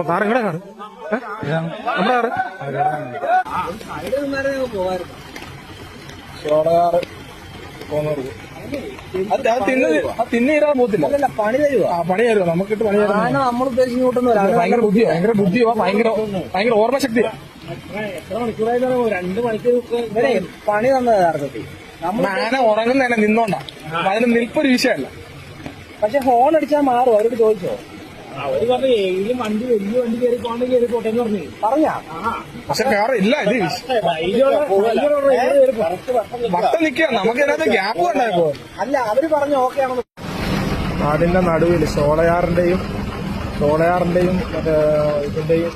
താരങ്ങളെ കാറ് നമ്മുടെ കാറ് ഷോളകാറ് തിന്നീരാൻ പോകത്തില്ല. പണി തരുമോ? പണി തരുമോ? നമുക്കിട്ട് പണി തരുമോ? നമ്മൾ ഉദ്ദേശിക്കുന്ന ഭയങ്കര ബുദ്ധിയോ ഭയങ്കര ഓർമ്മശക്തിയാ. എത്ര മണിക്കൂറായിരുന്നു? 2 മണിക്കൂർ പണി തന്നത് യഥാർത്ഥത്തിൽ. ആന ഉറങ്ങുന്നതന്നെ നിന്നോണ്ടാ. അതിന് നിൽപ്പൊരു വിഷയമല്ല. പക്ഷെ ഹോൺ അടിച്ചാൽ മാറും. അവരോട് ചോദിച്ചോ? അവര് പറഞ്ഞു ഏതെങ്കിലും വണ്ടി വലിയ വണ്ടി കയറി പോട്ടെ എന്ന് പറഞ്ഞാ. പക്ഷെ വേറെ ഇല്ല. വട്ടം നിൽക്കുക. നമുക്ക് ഇതിനകത്ത് ഗ്യാപ്പ് ഉണ്ടായപ്പോ അല്ല അവര് പറഞ്ഞു ഓക്കെ ആണെന്ന്. നാടിന്റെ നടുവിൽ ഷോളയാറിന്റെയും മറ്റേ ഇതിന്റെയും